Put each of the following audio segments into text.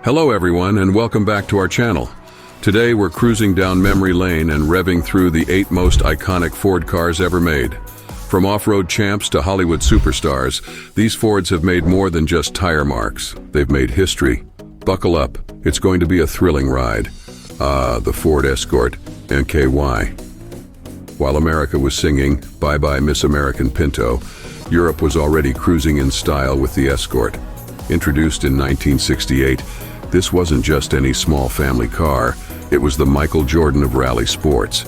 Hello everyone and welcome back to our channel. Today we're cruising down memory lane and revving through the 8 most iconic Ford cars ever made. From off-road champs to Hollywood superstars, these Fords have made more than just tire marks. They've made history. Buckle up, it's going to be a thrilling ride. The Ford Escort Mk I. While America was singing Bye Bye Miss American Pinto, Europe was already cruising in style with the Escort. Introduced in 1968, this wasn't just any small family car, it was the Michael Jordan of rally sports.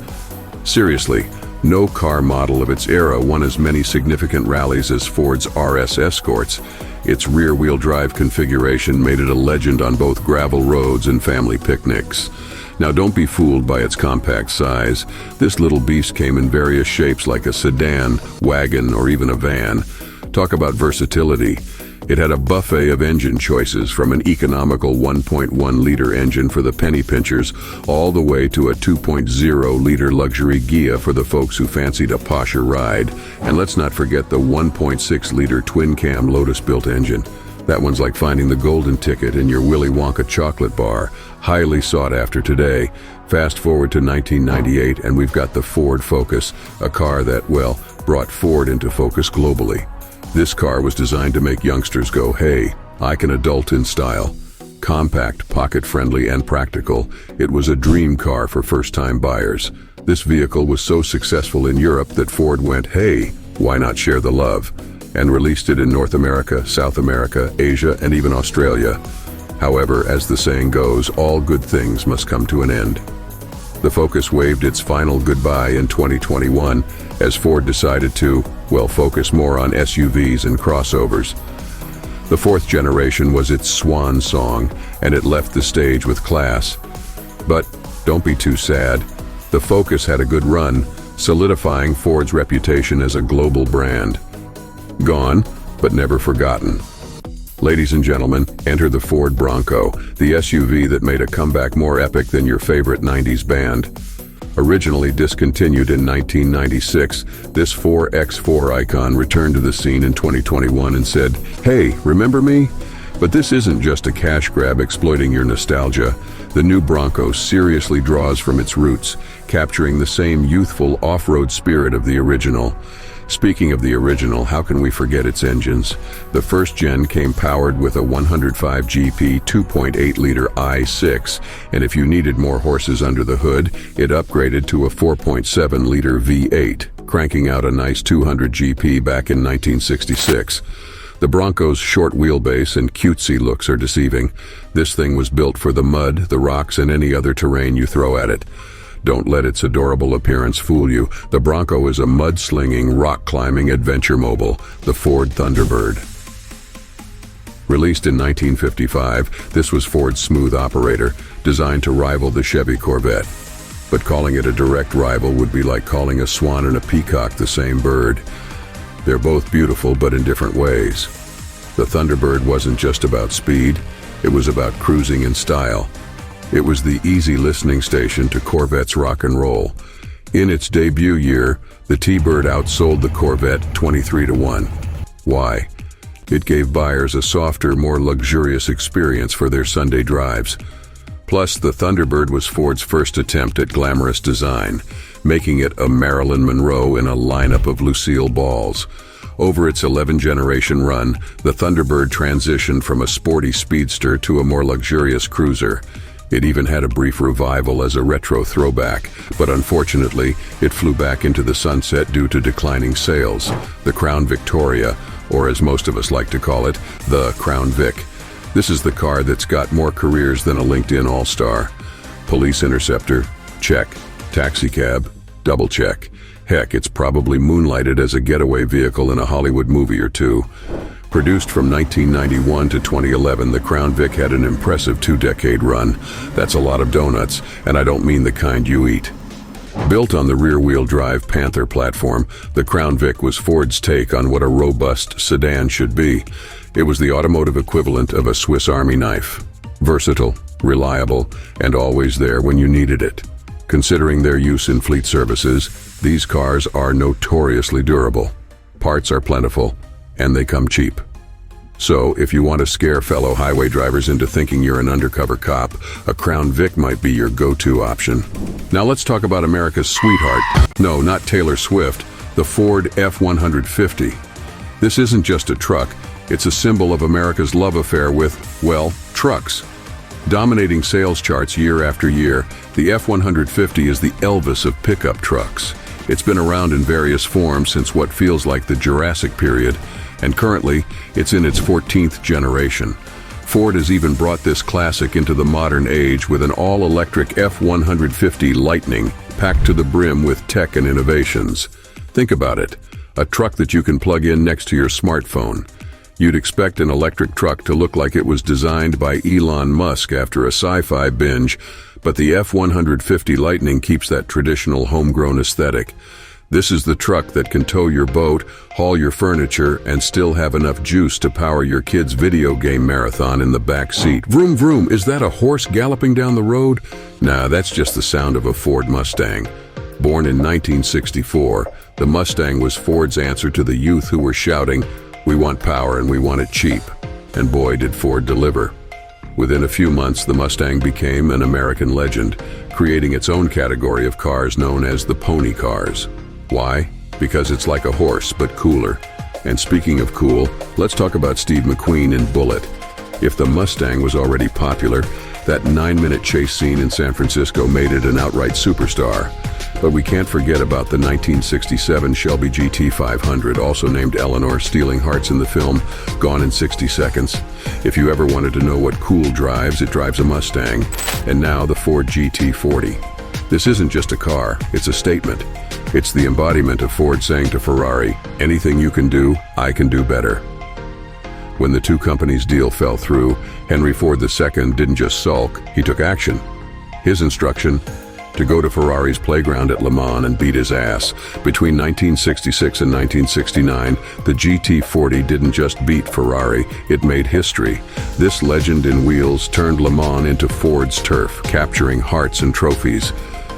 Seriously, no car model of its era won as many significant rallies as Ford's RS Escorts. Its rear-wheel drive configuration made it a legend on both gravel roads and family picnics. Now don't be fooled by its compact size. This little beast came in various shapes like a sedan, wagon, or even a van. Talk about versatility. It had a buffet of engine choices, from an economical 1.1-liter engine for the penny pinchers all the way to a 2.0-liter luxury Ghia for the folks who fancied a posher ride. And let's not forget the 1.6-liter twin-cam Lotus-built engine. That one's like finding the golden ticket in your Willy Wonka chocolate bar, highly sought after today. Fast forward to 1998 and we've got the Ford Focus, a car that, well, brought Ford into focus globally. This car was designed to make youngsters go, hey, I can adult in style. Compact, pocket-friendly, and practical, it was a dream car for first-time buyers. This vehicle was so successful in Europe that Ford went, hey, why not share the love? And released it in North America, South America, Asia, and even Australia. However, as the saying goes, all good things must come to an end. The Focus waved its final goodbye in 2021 as Ford decided to, well, focus more on SUVs and crossovers. The fourth generation was its swan song, and it left the stage with class. But don't be too sad. The Focus had a good run, solidifying Ford's reputation as a global brand. Gone, but never forgotten. Ladies and gentlemen, enter the Ford Bronco, the SUV that made a comeback more epic than your favorite 90s band. Originally discontinued in 1996, this 4x4 icon returned to the scene in 2021 and said, hey, remember me? But this isn't just a cash grab exploiting your nostalgia. The new Bronco seriously draws from its roots, capturing the same youthful off-road spirit of the original. Speaking of the original, how can we forget its engines? The first gen came powered with a 105 GP 2.8-liter i6, and if you needed more horses under the hood, it upgraded to a 4.7-liter V8, cranking out a nice 200 GP back in 1966. The Bronco's short wheelbase and cutesy looks are deceiving. This thing was built for the mud, the rocks, and any other terrain you throw at it. Don't let its adorable appearance fool you. The Bronco is a mud-slinging, rock-climbing adventure mobile, the Ford Thunderbird. Released in 1955, this was Ford's smooth operator, designed to rival the Chevy Corvette. But calling it a direct rival would be like calling a swan and a peacock the same bird. They're both beautiful, but in different ways. The Thunderbird wasn't just about speed, it was about cruising in style. It was the easy listening station to Corvette's rock and roll. In its debut year, the T-Bird outsold the Corvette 23-1. Why? It gave buyers a softer, more luxurious experience for their Sunday drives. Plus, the Thunderbird was Ford's first attempt at glamorous design, making it a Marilyn Monroe in a lineup of Lucille balls. Over its 11-generation run, the Thunderbird transitioned from a sporty speedster to a more luxurious cruiser. It even had a brief revival as a retro throwback, but unfortunately, it flew back into the sunset due to declining sales. The Crown Victoria, or as most of us like to call it, the Crown Vic. This is the car that's got more careers than a LinkedIn all-star. Police interceptor? Check. Taxicab? Double check. Heck, it's probably moonlighted as a getaway vehicle in a Hollywood movie or two. Produced from 1991 to 2011, the Crown Vic had an impressive 2-decade run. That's a lot of donuts, and I don't mean the kind you eat. Built on the rear-wheel drive Panther platform, the Crown Vic was Ford's take on what a robust sedan should be. It was the automotive equivalent of a Swiss Army knife. Versatile, reliable, and always there when you needed it. Considering their use in fleet services, these cars are notoriously durable. Parts are plentiful, and they come cheap. So, if you want to scare fellow highway drivers into thinking you're an undercover cop, a Crown Vic might be your go-to option. Now let's talk about America's sweetheart. No, not Taylor Swift, the Ford F-150. This isn't just a truck, it's a symbol of America's love affair with, well, trucks. Dominating sales charts year after year, the F-150 is the Elvis of pickup trucks. It's been around in various forms since what feels like the Jurassic period, and currently, it's in its 14th generation. Ford has even brought this classic into the modern age with an all-electric F-150 Lightning packed to the brim with tech and innovations. Think about it, a truck that you can plug in next to your smartphone. You'd expect an electric truck to look like it was designed by Elon Musk after a sci-fi binge, but the F-150 Lightning keeps that traditional homegrown aesthetic. This is the truck that can tow your boat, haul your furniture, and still have enough juice to power your kid's video game marathon in the back seat. Vroom vroom, is that a horse galloping down the road? Nah, that's just the sound of a Ford Mustang. Born in 1964, the Mustang was Ford's answer to the youth who were shouting, "We want power and we want it cheap." And boy, did Ford deliver. Within a few months, the Mustang became an American legend, creating its own category of cars known as the pony cars. Why? Because it's like a horse, but cooler. And speaking of cool, let's talk about Steve McQueen in Bullitt. If the Mustang was already popular, that 9-minute chase scene in San Francisco made it an outright superstar. But we can't forget about the 1967 Shelby GT500, also named Eleanor, stealing hearts in the film Gone in 60 Seconds. If you ever wanted to know what cool drives, it drives a Mustang. And now the Ford GT40. This isn't just a car, it's a statement. It's the embodiment of Ford saying to Ferrari, "Anything you can do, I can do better." When the two companies' deal fell through, Henry Ford II didn't just sulk, he took action. His instruction? To go to Ferrari's playground at Le Mans and beat his ass. Between 1966 and 1969, the GT40 didn't just beat Ferrari, it made history. This legend in wheels turned Le Mans into Ford's turf, capturing hearts and trophies.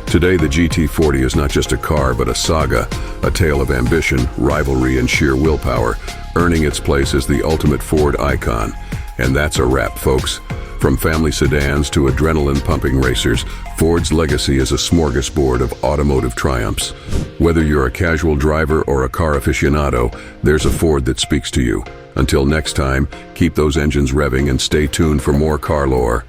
Today, the GT40 is not just a car, but a saga, a tale of ambition, rivalry, and sheer willpower, earning its place as the ultimate Ford icon. And that's a wrap, folks. From family sedans to adrenaline-pumping racers, Ford's legacy is a smorgasbord of automotive triumphs. Whether you're a casual driver or a car aficionado, there's a Ford that speaks to you. Until next time, keep those engines revving and stay tuned for more car lore.